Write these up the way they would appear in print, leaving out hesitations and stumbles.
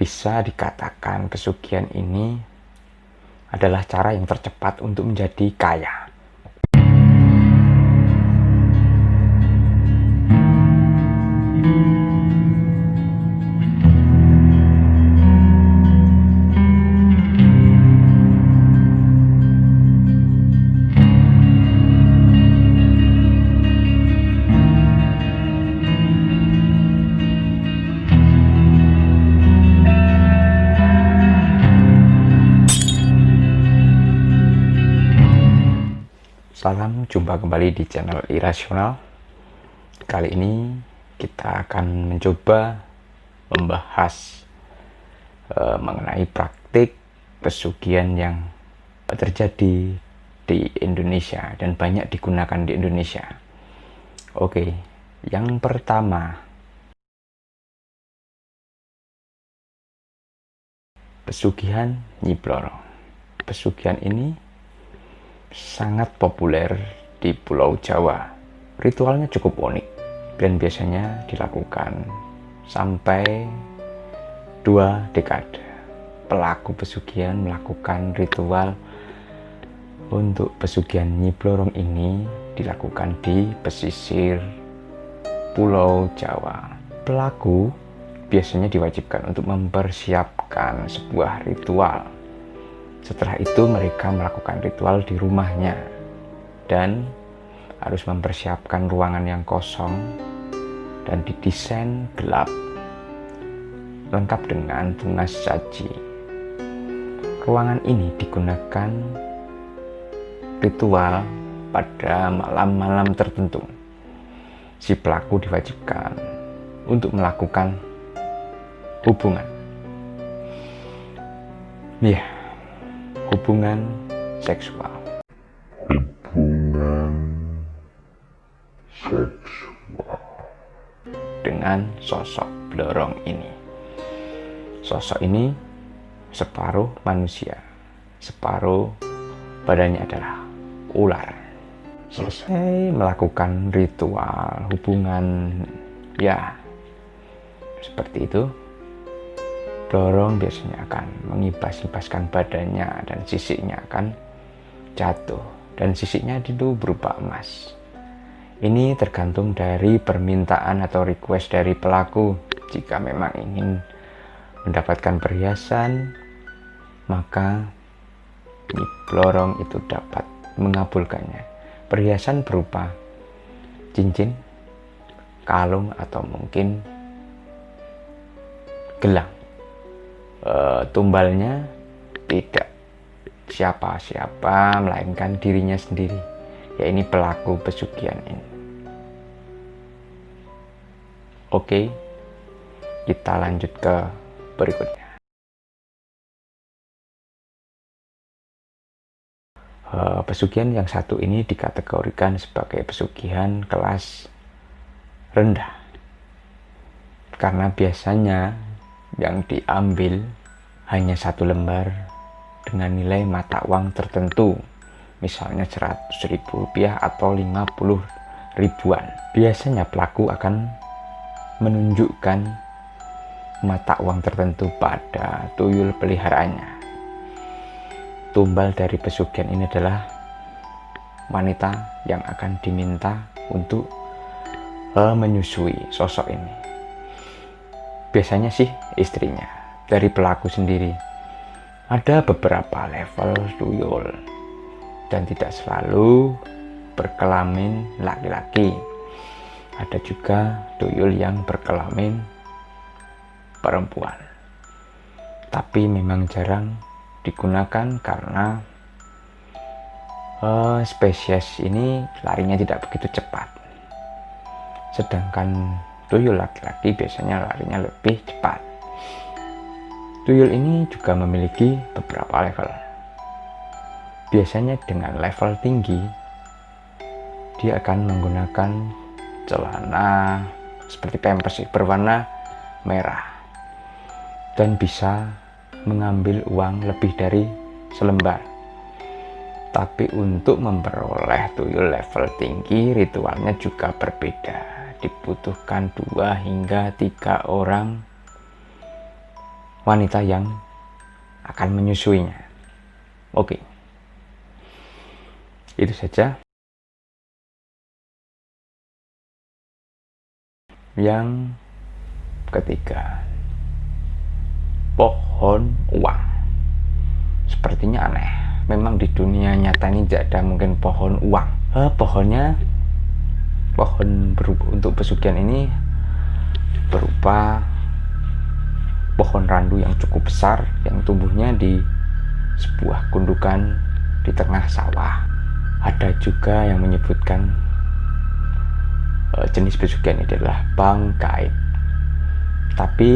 Bisa dikatakan pesugihan ini adalah cara yang tercepat untuk menjadi kaya. Salam, jumpa kembali di channel Irasional. Kali ini kita akan mencoba membahas mengenai praktik pesugihan yang terjadi di Indonesia dan banyak digunakan di Indonesia. Oke, yang pertama, pesugihan Nyi Blorong. Pesugihan ini sangat populer di Pulau Jawa. Ritualnya cukup unik dan biasanya dilakukan sampai 2 dekade. Pelaku pesugihan melakukan ritual untuk pesugihan Nyi Blorong ini dilakukan di pesisir Pulau Jawa. Pelaku biasanya diwajibkan untuk mempersiapkan sebuah ritual. Setelah itu mereka melakukan ritual di rumahnya dan harus mempersiapkan ruangan yang kosong dan didesain gelap, lengkap dengan bunga sesaji. Ruangan ini digunakan ritual pada malam-malam tertentu. Si pelaku diwajibkan untuk melakukan hubungan. Hubungan seksual. Dengan sosok Blorong ini. Sosok ini separuh manusia, separuh badannya adalah ular. Selesai melakukan ritual hubungan, seperti itu, Blorong biasanya akan mengibas-ibaskan badannya dan sisiknya akan jatuh, dan sisiknya itu berupa emas. Ini tergantung dari permintaan atau request dari pelaku. Jika memang ingin mendapatkan perhiasan, maka Nyi Blorong itu dapat mengabulkannya. Perhiasan berupa cincin, kalung, atau mungkin gelang. Tumbalnya tidak siapa-siapa melainkan dirinya sendiri, yaitu pelaku pesugihan ini. Oke, kita lanjut ke berikutnya. Pesugihan yang satu ini dikategorikan sebagai pesugihan kelas rendah karena biasanya yang diambil hanya 1 lembar dengan nilai mata uang tertentu, misalnya Rp100.000 atau Rp50.000. Biasanya pelaku akan menunjukkan mata uang tertentu pada tuyul peliharaannya. Tumbal dari pesugihan ini adalah wanita yang akan diminta untuk menyusui sosok ini. Biasanya sih istrinya, dari pelaku sendiri. Ada beberapa level tuyul dan tidak selalu berkelamin laki-laki. Ada juga tuyul yang berkelamin perempuan. Tapi memang jarang digunakan karena spesies ini larinya tidak begitu cepat. Sedangkan tuyul laki-laki biasanya larinya lebih cepat. Tuyul ini juga memiliki beberapa level. Biasanya dengan level tinggi, dia akan menggunakan celana seperti pampers berwarna merah dan bisa mengambil uang lebih dari selembar. Tapi untuk memperoleh tuyul level tinggi, ritualnya juga berbeda. Dibutuhkan 2 hingga 3 orang wanita yang akan menyusuinya. Oke, itu saja. Yang ketiga, pohon uang. Sepertinya aneh. Memang di dunia nyata ini tidak ada mungkin pohon uang. Pohon untuk pesugihan ini berupa pohon randu yang cukup besar yang tumbuhnya di sebuah gundukan di tengah sawah. Ada juga yang menyebutkan jenis pesugihan ini adalah bangkai, tapi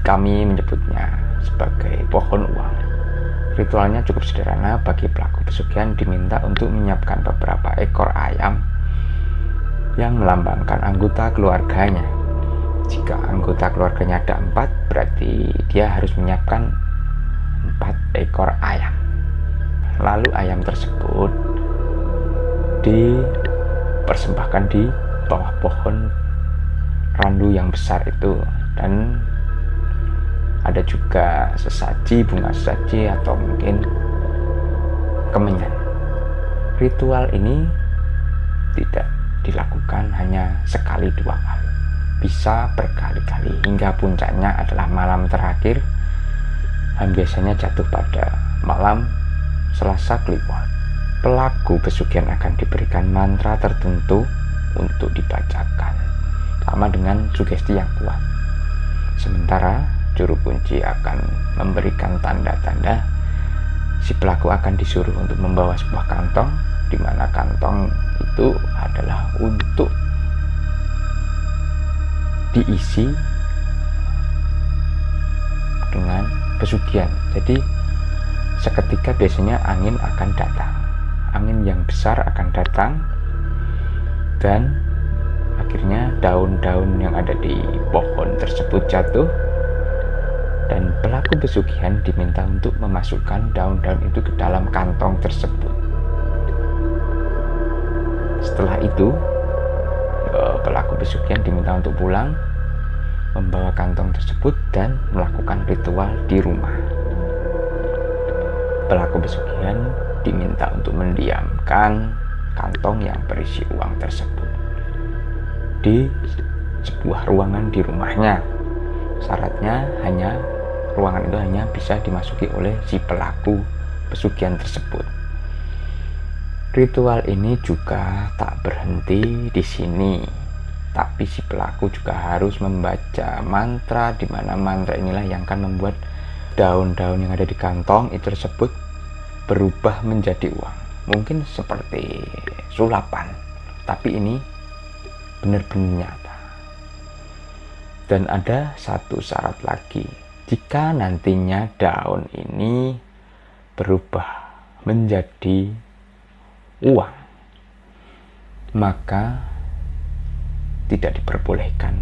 kami menyebutnya sebagai pohon uang. Ritualnya cukup sederhana. Bagi pelaku pesugihan diminta untuk menyiapkan beberapa ekor ayam yang melambangkan anggota keluarganya. Jika anggota keluarganya ada 4, berarti dia harus menyiapkan 4 ekor ayam. Lalu ayam tersebut dipersembahkan di bawah pohon randu yang besar itu, dan ada juga bunga sesaji atau mungkin kemenyan. Ritual ini tidak dilakukan hanya sekali 2 kali, bisa berkali-kali hingga puncaknya adalah malam terakhir, dan biasanya jatuh pada malam Selasa Kliwon. Pelaku pesugihan akan diberikan mantra tertentu untuk dibacakan, sama dengan sugesti yang kuat. Sementara juru kunci akan memberikan tanda-tanda. Si pelaku akan disuruh untuk membawa sebuah kantong, di mana kantong itu adalah untuk diisi dengan pesugihan. Jadi seketika biasanya angin akan datang, angin yang besar akan datang, dan akhirnya daun-daun yang ada di pohon tersebut jatuh, dan pelaku pesugihan diminta untuk memasukkan daun-daun itu ke dalam kantong tersebut. Setelah itu, pelaku pesugihan diminta untuk pulang, membawa kantong tersebut dan melakukan ritual di rumah. Pelaku pesugihan diminta untuk mendiamkan kantong yang berisi uang tersebut di sebuah ruangan di rumahnya. Syaratnya ruangan itu hanya bisa dimasuki oleh si pelaku pesugihan tersebut. Ritual ini juga tak berhenti di sini, tapi si pelaku juga harus membaca mantra, di mana mantra inilah yang akan membuat daun-daun yang ada di kantong itu tersebut berubah menjadi uang. Mungkin seperti sulapan, tapi ini benar-benar nyata. Dan ada satu syarat lagi. Jika nantinya daun ini berubah menjadi uang, maka tidak diperbolehkan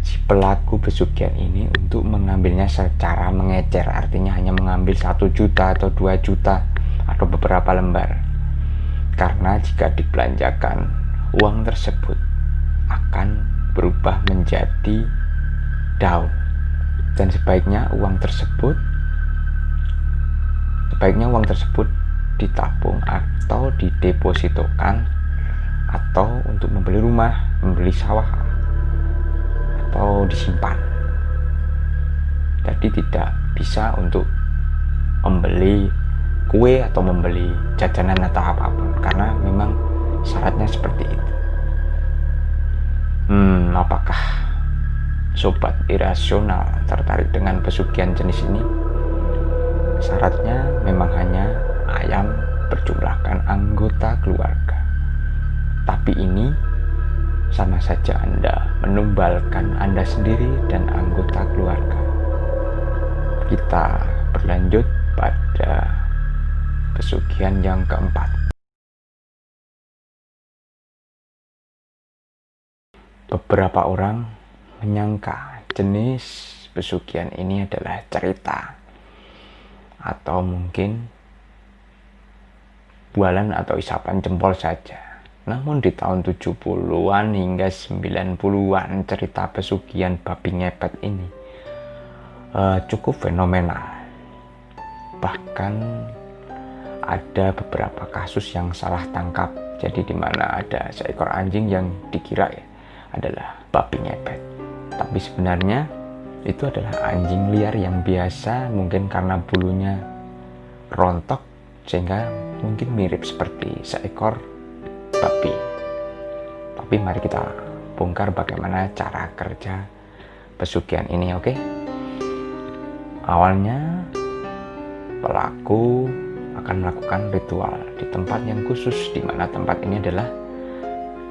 si pelaku pesugihan ini untuk mengambilnya secara mengecer. Artinya hanya mengambil 1 juta atau 2 juta atau beberapa lembar, karena jika dibelanjakan, uang tersebut akan berubah menjadi daun, dan sebaiknya uang tersebut ditabung atau didepositokan, atau untuk membeli rumah, membeli sawah, atau disimpan. Jadi tidak bisa untuk membeli kue atau membeli jajanan atau apapun, karena memang syaratnya seperti itu. Apakah sobat irasional tertarik dengan pesugihan jenis ini? Syaratnya memang hanya ayam berjumlahkan anggota keluarga. Tapi ini sama saja Anda menumbalkan Anda sendiri dan anggota keluarga. Kita berlanjut pada pesugihan yang keempat. Beberapa orang menyangka jenis pesugihan ini adalah cerita, atau mungkin bualan atau isapan jempol saja. Namun di tahun 70-an hingga 90-an cerita pesugihan babi ngepet ini cukup fenomenal. Bahkan ada beberapa kasus yang salah tangkap. Jadi di mana ada seekor anjing yang dikira adalah babi ngepet. Tapi sebenarnya itu adalah anjing liar yang biasa, mungkin karena bulunya rontok sehingga mungkin mirip seperti seekor babi. Tapi mari kita bongkar bagaimana cara kerja pesugihan ini, oke? Awalnya pelaku akan melakukan ritual di tempat yang khusus, di mana tempat ini adalah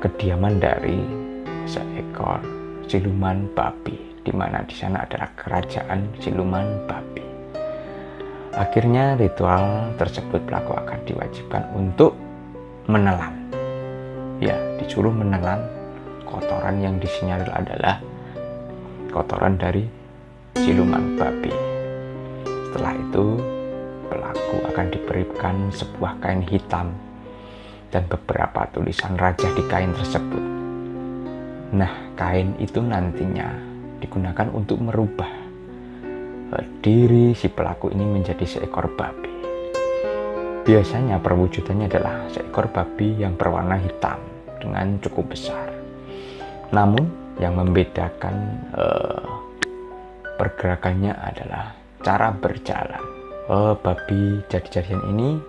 kediaman dari seekor siluman babi, di mana di sana adalah kerajaan siluman babi. Akhirnya ritual tersebut pelaku akan diwajibkan untuk menelan. Ya, disuruh menelan kotoran yang disinyalir adalah kotoran dari siluman babi. Setelah itu pelaku akan diberikan sebuah kain hitam dan beberapa tulisan raja di kain tersebut. Nah, kain itu nantinya digunakan untuk merubah diri si pelaku ini menjadi seekor babi. Biasanya perwujudannya adalah seekor babi yang berwarna hitam dengan cukup besar. Namun yang membedakan pergerakannya adalah cara berjalan. Babi jadi-jadian ini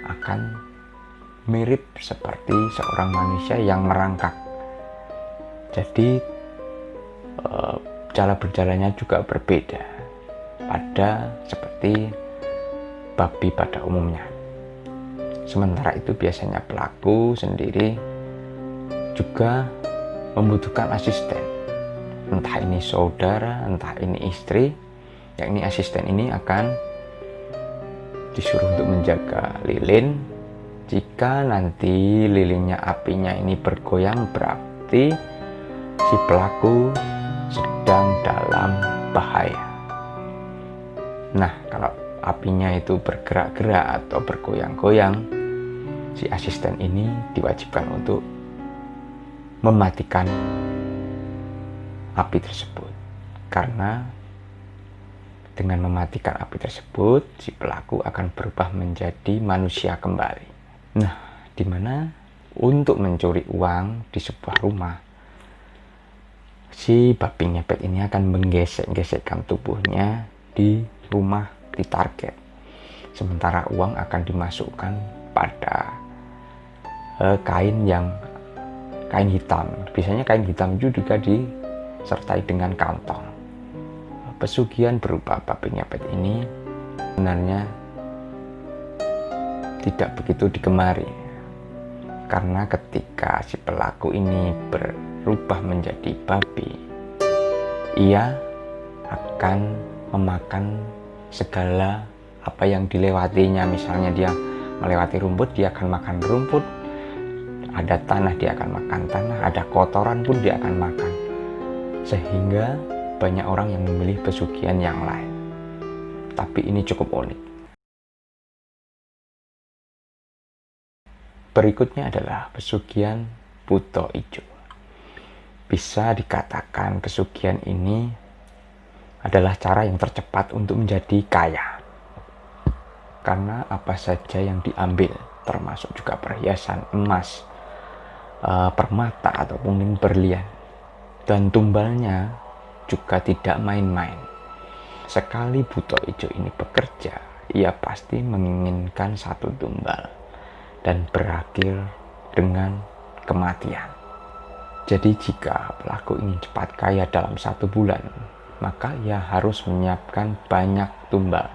akan mirip seperti seorang manusia yang merangkak. Jadi cara berjalannya juga berbeda pada seperti babi pada umumnya. Sementara itu biasanya pelaku sendiri juga membutuhkan asisten, entah ini saudara, entah ini istri. Yakni asisten ini akan disuruh untuk menjaga lilin. Jika nanti lilinnya, apinya ini bergoyang, berarti si pelaku sedang dalam bahaya. Nah, kalau apinya itu bergerak-gerak atau bergoyang-goyang, si asisten ini diwajibkan untuk mematikan api tersebut. Karena dengan mematikan api tersebut, si pelaku akan berubah menjadi manusia kembali. Nah, di mana untuk mencuri uang di sebuah rumah, si babi ngepet ini akan menggesek-gesekkan tubuhnya di rumah, di target. Sementara uang akan dimasukkan pada kain hitam. Biasanya kain hitam itu juga disertai dengan kantong. Pesugihan berupa babi ngepet ini sebenarnya tidak begitu digemari, karena ketika si pelaku ini berubah menjadi babi, ia akan memakan segala apa yang dilewatinya. Misalnya dia melewati rumput, dia akan makan rumput. Ada tanah, dia akan makan tanah. Ada kotoran pun dia akan makan. Sehingga banyak orang yang memilih pesugihan yang lain. Tapi ini cukup unik. Berikutnya adalah pesugihan buto ijo. Bisa dikatakan pesugihan ini adalah cara yang tercepat untuk menjadi kaya. Karena apa saja yang diambil, termasuk juga perhiasan emas, permata ataupun berlian. Dan tumbalnya juga tidak main-main. Sekali buto ijo ini bekerja, ia pasti menginginkan satu tumbal dan berakhir dengan kematian. Jadi jika pelaku ingin cepat kaya dalam 1 bulan, maka ia harus menyiapkan banyak tumbal.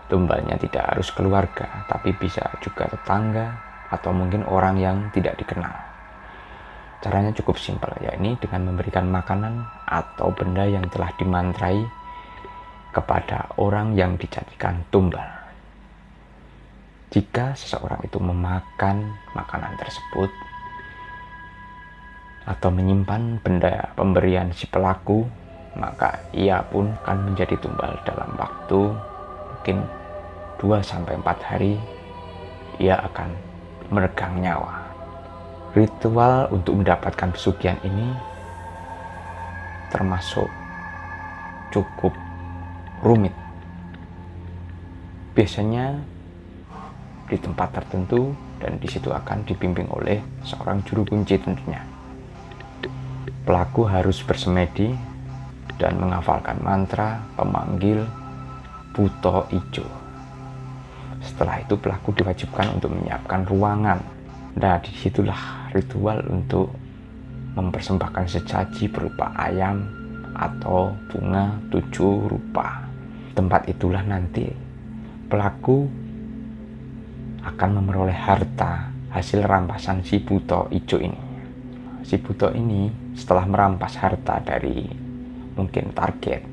Tumbalnya tidak harus keluarga, tapi bisa juga tetangga atau mungkin orang yang tidak dikenal. Caranya cukup simpel, yakni dengan memberikan makanan atau benda yang telah dimantrai kepada orang yang dijadikan tumbal. Jika seseorang itu memakan makanan tersebut atau menyimpan benda pemberian si pelaku, maka ia pun akan menjadi tumbal dalam waktu mungkin 2-4 hari. Ia akan meregang nyawa. Ritual untuk mendapatkan pesugihan ini termasuk cukup rumit. Biasanya di tempat tertentu dan di situ akan dibimbing oleh seorang juru kunci tentunya. Pelaku harus bersemedi dan menghafalkan mantra pemanggil Buto Ijo. Setelah itu pelaku diwajibkan untuk menyiapkan ruangan. Nah, disitulah ritual untuk mempersembahkan sesaji berupa ayam atau bunga 7 rupa. Tempat itulah nanti pelaku akan memperoleh harta hasil rampasan si Buto Ijo ini. Si Buto ini setelah merampas harta dari mungkin target,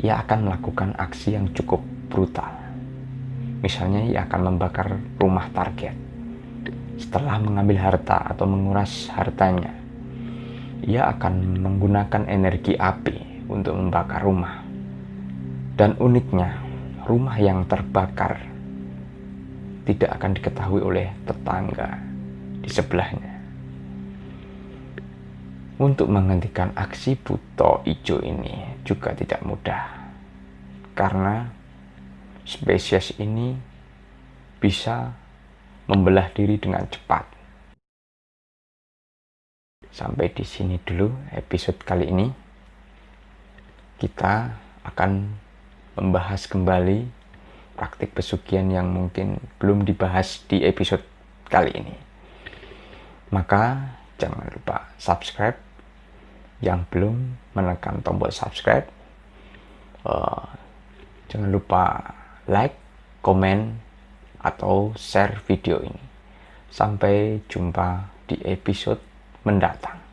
ia akan melakukan aksi yang cukup brutal. Misalnya ia akan membakar rumah target. Setelah mengambil harta atau menguras hartanya, ia akan menggunakan energi api untuk membakar rumah. Dan uniknya, rumah yang terbakar tidak akan diketahui oleh tetangga di sebelahnya. Untuk menghentikan aksi Buto Ijo ini juga tidak mudah, karena spesies ini bisa membelah diri dengan cepat. Sampai di sini dulu episode kali ini. Kita akan membahas kembali praktik pesugihan yang mungkin belum dibahas di episode kali ini. Maka jangan lupa subscribe yang belum menekan tombol subscribe. Jangan lupa like, komen, atau share video ini. Sampai jumpa di episode mendatang.